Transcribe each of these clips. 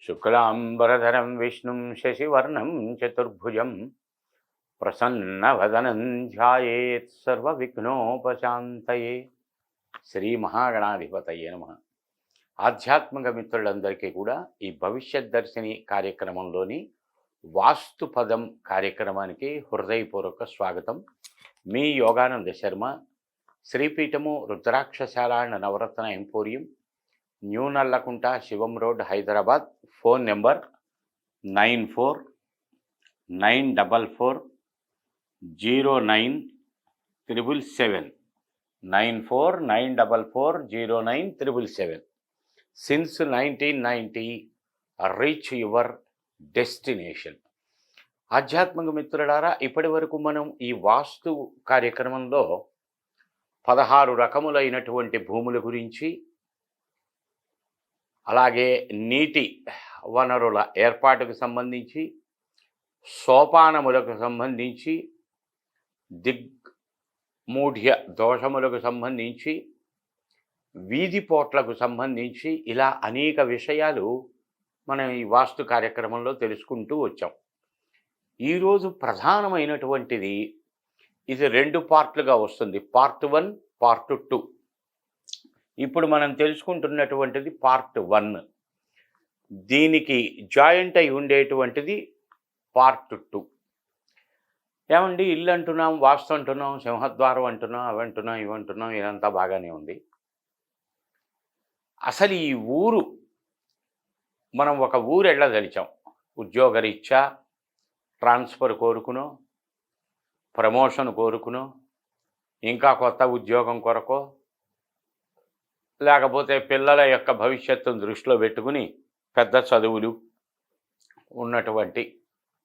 శుక్లాంబరధరం విష్ణుం శశివర్ణం చతుర్భుజం ప్రసన్నవదనం ధ్యాయేత్ సర్వవిఘ్నోపశాంతయే. శ్రీ మహాగణాధిపతయే నమః. ఆధ్యాత్మిక మిత్రులందరికీ కూడా ఈ భవిష్యత్ దర్శిని కార్యక్రమంలోని వాస్తు పదం కార్యక్రమానికి హృదయపూర్వక స్వాగతం. మీ Yogananda Sharma, Sripeethamu Rudrakshasala and Navaratna emporium, new Nallakunta, Shivam road, Hyderabad. Phone number 9494409777 9494409777. Since 1990 reach your destination. ఆధ్యాత్మిక మిత్రులారా, ఇప్పటి వరకు మనం ఈ వాస్తు కార్యక్రమంలో 16 రకములైనటువంటి భూముల గురించి, అలాగే నీటి వనరుల ఏర్పాటుకు సంబంధించి, సోపానములకు సంబంధించి, దిగ్మూఢ్య దోషములకు సంబంధించి, వీధిపోట్లకు సంబంధించి, ఇలా అనేక విషయాలు మనం ఈ వాస్తు కార్యక్రమంలో తెలుసుకుంటూ వచ్చాం. ఈరోజు ప్రధానమైనటువంటిది, ఇది 2 పార్ట్లుగా వస్తుంది. Part 1, part 2. ఇప్పుడు మనం తెలుసుకుంటున్నటువంటిది పార్ట్ 1. దీనికి జాయింట్ అయి ఉండేటువంటిది పార్ట్ 2. ఏమండి, ఇల్లు అంటున్నాం, వాస్తు అంటున్నాం, సింహద్వారం అంటున్నాం, అవంటున్నాం, ఇవంటున్నాం, ఇదంతా బాగానే ఉంది. అసలు ఈ ఊరు, మనం ఒక ఊరు వెళ్ళదలిచాం. ఉద్యోగరీత్యా ట్రాన్స్ఫర్ కోరుకునో, ప్రమోషన్ కోరుకునో, ఇంకా కొత్త ఉద్యోగం కొరకో, లేకపోతే పిల్లల యొక్క భవిష్యత్తును దృష్టిలో పెట్టుకుని పెద్ద చదువులు ఉన్నటువంటి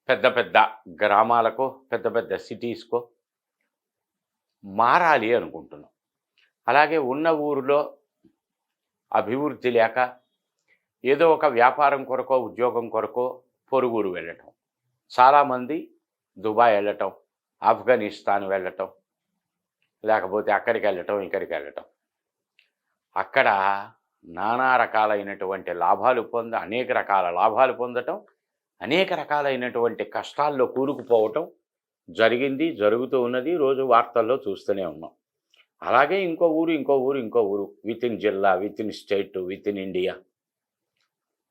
పెద్ద పెద్ద గ్రామాలకో, పెద్ద పెద్ద సిటీస్కో మారాలి అనుకుంటున్నాం. అలాగే ఉన్న ఊరిలో అభివృద్ధి లేక ఏదో ఒక వ్యాపారం కొరకో, ఉద్యోగం కొరకో పొరుగురు వెళ్ళటం. చాలామంది దుబాయ్ వెళ్ళటం, ఆఫ్ఘనిస్తాన్ వెళ్ళటం, లేకపోతే అక్కడికి వెళ్ళటం, ఇక్కడికి వెళ్ళటం. అక్కడ నానా రకాలైనటువంటి లాభాలు అనేక రకాల లాభాలు పొందటం, అనేక రకాలైనటువంటి కష్టాల్లో కూరుకుపోవటం జరిగింది, జరుగుతూ ఉన్నది. రోజు వార్తల్లో చూస్తూనే ఉన్నాం. అలాగే ఇంకో ఊరు, విత్ ఇన్ జిల్లా, within state, within India,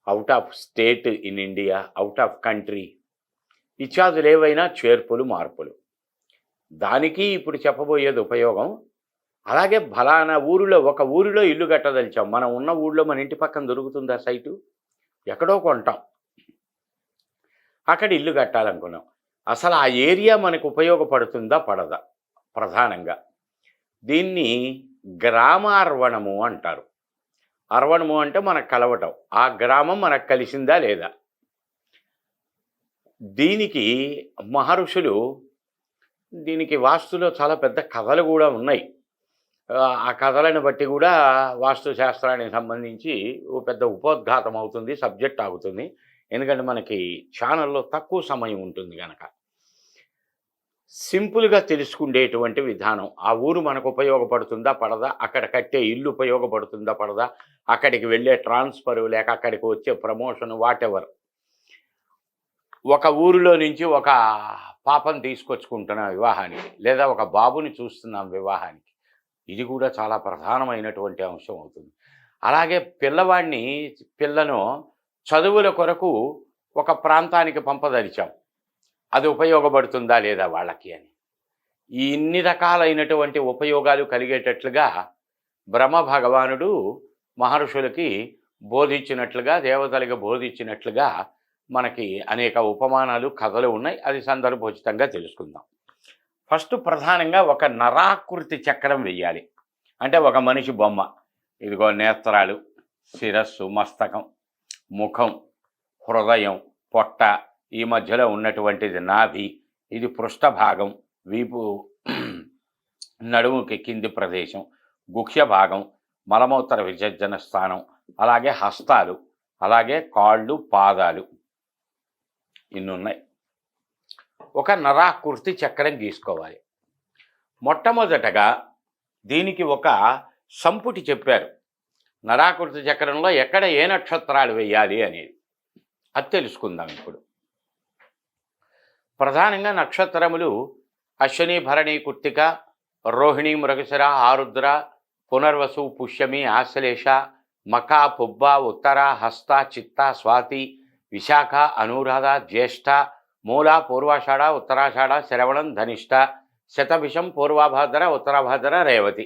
out of state in India, out of country, ఇత్యాదులు ఏవైనా చేర్పులు, మార్పులు. దానికి ఇప్పుడు చెప్పబోయేది ఉపయోగం. అలాగే ఫలానా ఊరిలో, ఒక ఊరిలో ఇల్లు కట్టదలిచాం. మనం ఉన్న ఊళ్ళో మన ఇంటి పక్కన దొరుకుతుందా సైటు? ఎక్కడో కొంటాం, అక్కడ ఇల్లు కట్టాలనుకున్నాం. అసలు ఆ ఏరియా మనకు ఉపయోగపడుతుందా, పడదా? ప్రధానంగా దీన్ని గ్రామార్వణము అంటారు. అర్వణము అంటే మనకు కలవటం, ఆ గ్రామం మనకు కలిసిందా లేదా. దీనికి మహర్షులు, దీనికి వాస్తులో చాలా పెద్ద కథలు కూడా ఉన్నాయి. ఆ కథలను బట్టి కూడా వాస్తు శాస్త్రానికి సంబంధించి ఓ పెద్ద ఉపోద్ఘాతం అవుతుంది, సబ్జెక్ట్ ఆగుతుంది. ఎందుకంటే మనకి ఛానల్లో తక్కువ సమయం ఉంటుంది కనుక సింపుల్గా తెలుసుకునేటువంటి విధానం. ఆ ఊరు మనకు ఉపయోగపడుతుందా, పడదా? అక్కడ కట్టే ఇల్లు ఉపయోగపడుతుందా, పడదా? అక్కడికి వెళ్ళే ట్రాన్స్ఫర్, లేక అక్కడికి వచ్చే ప్రమోషన్, వాటెవర్. ఒక ఊరిలో నుంచి ఒక పాపను తీసుకొచ్చుకుంటున్నాం వివాహానికి, లేదా ఒక బాబుని చూస్తున్నాం వివాహానికి. ఇది కూడా చాలా ప్రధానమైనటువంటి అంశం అవుతుంది. అలాగే పిల్లను చదువుల కొరకు ఒక ప్రాంతానికి పంపదలిచాం. అది ఉపయోగపడుతుందా లేదా వాళ్ళకి అని. ఈ ఇన్ని రకాలైనటువంటి ఉపయోగాలు కలిగేటట్లుగా బ్రహ్మ భగవానుడు మహర్షులకి బోధించినట్లుగా, దేవతలకి బోధించినట్లుగా మనకి అనేక ఉపమానాలు, కథలు ఉన్నాయి. అది సందర్భోచితంగా తెలుసుకుందాం. ఫస్ట్ ప్రధానంగా ఒక నరాకృతి చక్రం వెయ్యాలి. అంటే ఒక మనిషి బొమ్మ, ఇదిగో నేత్రాలు, శిరస్సు, మస్తకం, ముఖం, హృదయం, పొట్ట, ఈ మధ్యలో ఉన్నటువంటిది నాభి, ఇది పృష్ఠభాగం, వీపు, నడుముకి కింది ప్రదేశం, గుహ్య భాగం, మలమూత్ర విసర్జన స్థానం, అలాగే హస్తాలు, అలాగే కాళ్ళు, పాదాలు, ఇన్నున్నాయి. ఒక నరాకృతి చక్రం గీసుకోవాలి. మొట్టమొదటగా దీనికి ఒక సంపుటి చెప్పారు. నరాకృతి చక్రంలో ఎక్కడ ఏ నక్షత్రాలు వేయాలి అనేది. అది తెలుసుకుందాం ఇప్పుడు. ప్రధానంగా నక్షత్రములు అశ్విని, భరణి, కృత్తిక, రోహిణి, మృగశిర, ఆరుద్ర, పునర్వసు, పుష్యమి, ఆశ్లేష, మఖ, పుబ్బ, ఉత్తర, హస్త, చిత్త, స్వాతి, విశాఖ, అనురాధ, జ్యేష్ఠ, మూల, పూర్వాషాఢ, ఉత్తరాషాఢ, శ్రవణం, ధనిష్ట, శతభిషం, పూర్వభాద్ర, ఉత్తరభాద్ర, రేవతి.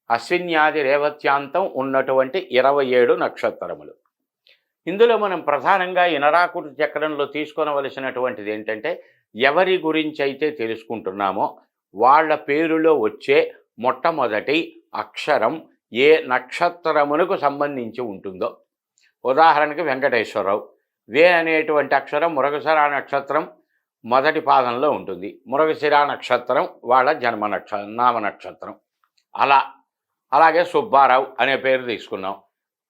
అశ్విన్యాది రేవత్యాంతం ఉన్నటువంటి 27 నక్షత్రములు. ఇందులో మనం ప్రధానంగా ఈ నరాకృతి చక్రంలో తీసుకొనవలసినటువంటిది ఏంటంటే, ఎవరి గురించి అయితే తెలుసుకుంటున్నామో వాళ్ళ పేరులో వచ్చే మొట్టమొదటి అక్షరం ఏ నక్షత్రమునకు సంబంధించి ఉంటుందో. ఉదాహరణకి వెంకటేశ్వరరావు, వే అనేటువంటి అక్షరం మృగశిర నక్షత్రం మొదటి పాదంలో ఉంటుంది. మృగశిర నక్షత్రం వాళ్ళ జన్మ నామ నక్షత్రం. అలాగే సుబ్బారావు అనే పేరు తీసుకున్నాం.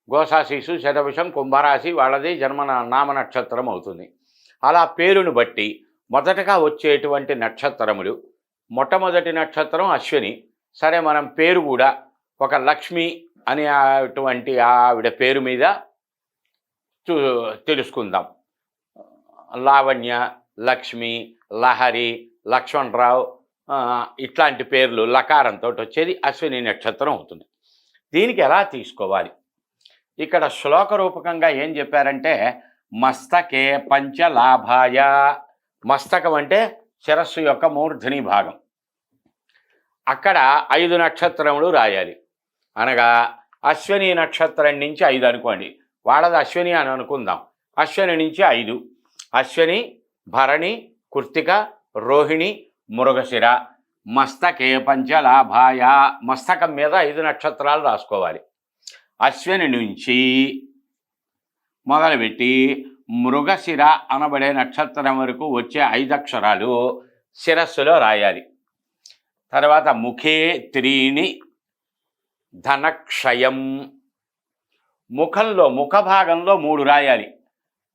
గోసాశీసు, శతభిషం, కుంభరాశి వాళ్ళది జన్మ నామ నక్షత్రం అవుతుంది. అలా పేరును బట్టి మొదటగా వచ్చేటువంటి నక్షత్రములు, మొట్టమొదటి నక్షత్రం అశ్విని. సరే, మనం పేరు కూడా ఒక లక్ష్మి అనే అటువంటి ఆవిడ పేరు మీద తెలుసుకుందాం. లావణ్య, లక్ష్మి, లహరి, లక్ష్మణరావు ఇట్లాంటి పేర్లు లకారంతో వచ్చేది అశ్విని నక్షత్రం అవుతుంది. దీనికి ఎలా తీసుకోవాలి? ఇక్కడ శ్లోక రూపకంగా ఏం చెప్పారంటే, మస్తకే పంచలాభాయ. మస్తకం అంటే శిరస్సు యొక్క మూర్ధని భాగం. అక్కడ 5 నక్షత్రములు రాయాలి. అనగా అశ్విని నక్షత్రం నుంచి 5 అనుకోండి, వాళ్ళది అశ్విని అని అనుకుందాం. అశ్విని నుంచి 5, అశ్విని, భరణి, కృత్తిక, రోహిణి, మృగశిర. మస్తకే పంచలాభాయ. మస్తకం మీద 5 నక్షత్రాలు రాసుకోవాలి. అశ్విని నుంచి మొదలుపెట్టి మృగశిర అనబడే నక్షత్రం వరకు వచ్చే 5 అక్షరాలు శిరస్సులో రాయాలి. తర్వాత ముఖే 3 ధనక్షయం. ముఖంలో, ముఖ భాగంలో 3 రాయాలి.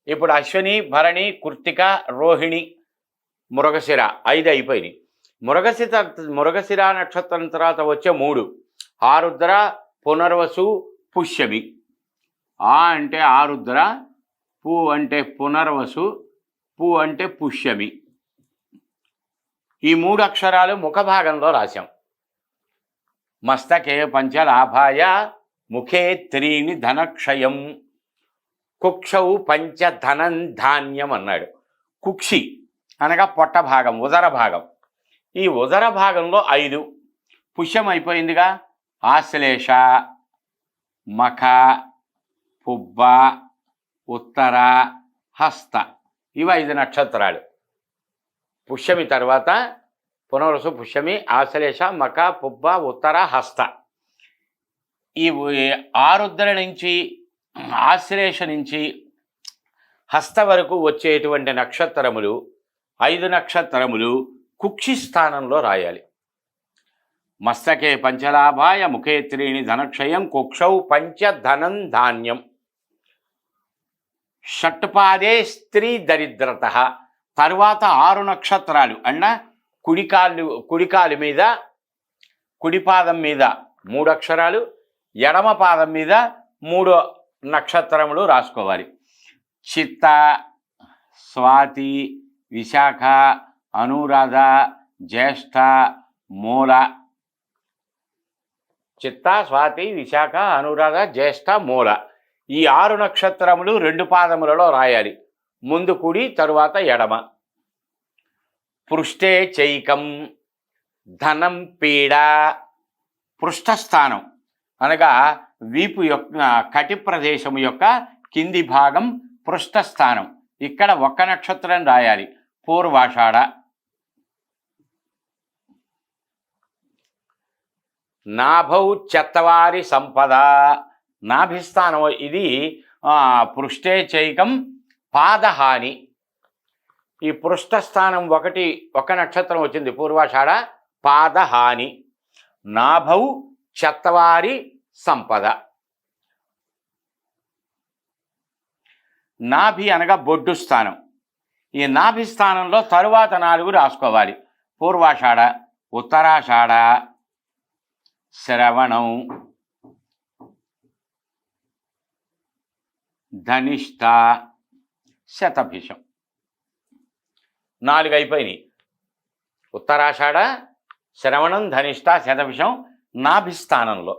ఇప్పుడు అశ్విని, భరణి, కృత్తిక, రోహిణి, మృగశిర 5 అయిపోయినాయి. మృగశిర నక్షత్రం తర్వాత వచ్చే 3 ఆరుద్ర, పునర్వసు, పుష్యమి. ఆ అంటే ఆరుద్ర, పు అంటే పునర్వసు, పు అంటే పుష్యమి. ఈ 3 అక్షరాలు ముఖ భాగంలో రాశాం. మస్తకే పంచలాభాయ, ముఖే 3 ధనక్షయం, కుక్షౌ పంచధనం ధాన్యం అన్నాడు. కుక్షి అనగా పొట్ట భాగం, ఉదర భాగం. ఈ ఉదర భాగంలో 5. పుష్యం అయిపోయిందిగా. ఆశ్లేష, మఖ, పుబ్బ, ఉత్తర, హస్త. ఇవి 5 నక్షత్రాలు. పుష్యమి తర్వాత పునర్వసు, పుష్యమి, ఆశ్లేష, మఖ, పుబ్బ, ఉత్తర, హస్త. ఈ ఆరుద్ర నుంచి, ఆశ్లేష నుంచి హస్త వరకు వచ్చేటువంటి నక్షత్రములు 5 నక్షత్రములు కుక్షి స్థానంలో రాయాలి. మస్తకే పంచలాభాయ, ముఖే 3 ధనక్షయం, కుక్షౌ పంచధనం ధాన్యం. షట్పాదే స్త్రీ దరిద్రత. తరువాత 6 నక్షత్రాలు అన్న కుడికాలు మీద, కుడి పాదం మీద 3 అక్షరాలు, ఎడమ పాదం మీద 3 నక్షత్రములు రాసుకోవాలి. చిత్త, స్వాతి, విశాఖ, అనురాధ, జ్యేష్ఠ, మూల. చిత్త, స్వాతి, విశాఖ, అనురాధ, జ్యేష్ఠ, మూల. ఈ 6 నక్షత్రములు 2 పాదములలో రాయాలి. ముందు కుడి, తరువాత ఎడమ. పృష్ఠే చైకం ధనం పీడ. పృష్ఠస్థానం అనగా వీపు యొక్క కటి ప్రదేశము యొక్క కింది భాగం పృష్ఠస్థానం. ఇక్కడ 1 నక్షత్రం రాయాలి. పూర్వాషాఢ. నాభౌ చత్వారి సంపద. నాభిస్థానం ఇది. పృష్ఠే చైకం పాదహాని. ఈ పృష్ఠస్థానం 1 నక్షత్రం వచ్చింది, పూర్వాషాఢ. పాదహాని. నాభౌ చత్వారి సంపద. నాభి అనగా బొడ్డు స్థానం. ఈ నాభి స్థానంలో తరువాత 4 రాసుకోవాలి. పూర్వాషాఢ, ఉత్తరాషాఢ, శ్రవణం, ధనిష్ట, శతభిషం. 4 అయిపోయినాయి. ఉత్తరాషాఢ, శ్రవణం, ధనిష్ట, శతభిషం నాభిస్థానంలో.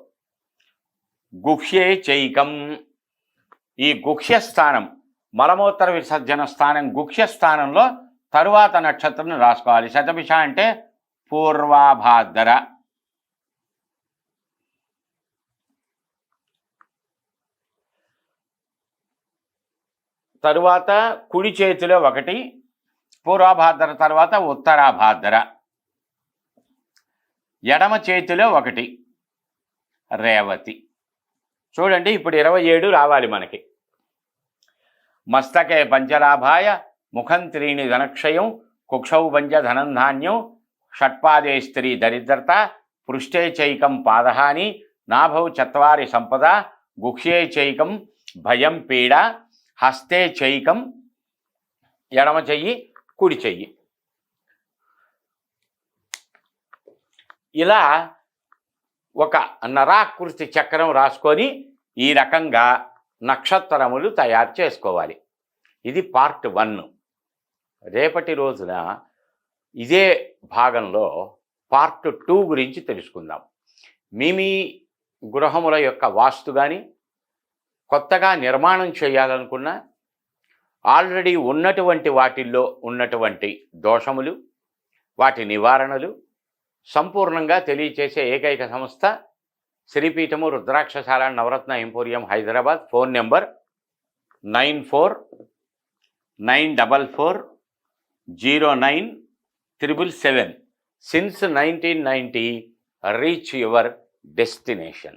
గుహ్యే చైకం, ఈ గుహ్యస్థానం మలమూత్ర విసర్జన స్థానం గుహ్యస్థానంలో తరువాత నక్షత్రం రాసుకోవాలి. శతభిష అంటే పూర్వాభాద్ర. తరువాత కుడి చేతిలో 1, పూర్వాభాద్ర తర్వాత ఉత్తరాభాద్ర. ఎడమ చేతిలో 1 రేవతి. చూడండి ఇప్పుడు 27 రావాలి మనకి. మస్తకే పంచలాభాయ, ముఖం 3 ధనక్షయం, కుక్షౌ పంచ ధనంధాన్యం, షట్పాదే స్త్రీ దరిద్రత, పృష్ఠే చైకం పాదహాని, నాభౌ 4 సంపద, గుహ్యే చైకం భయం పీడ, హస్తే చైకం ఎడమ చెయ్యి కుడి చెయ్యి. ఇలా ఒక నరాకృతి చక్రం రాసుకొని ఈ రకంగా నక్షత్రములు తయారు చేసుకోవాలి. ఇది పార్ట్ 1. రేపటి రోజున ఇదే భాగంలో పార్ట్ 2 గురించి తెలుసుకుందాం. మీ గృహముల యొక్క వాస్తు కానీ, కొత్తగా నిర్మాణం చేయాలనుకున్నా, ఆల్రెడీ ఉన్నటువంటి వాటిల్లో ఉన్నటువంటి దోషములు, వాటి నివారణలు సంపూర్ణంగా తెలియచేసే ఏకైక సంస్థ Sripeethamu Rudrakshasala Navaratna emporium Hyderabad. Phone number 9494409777. Since 1990, reach your destination.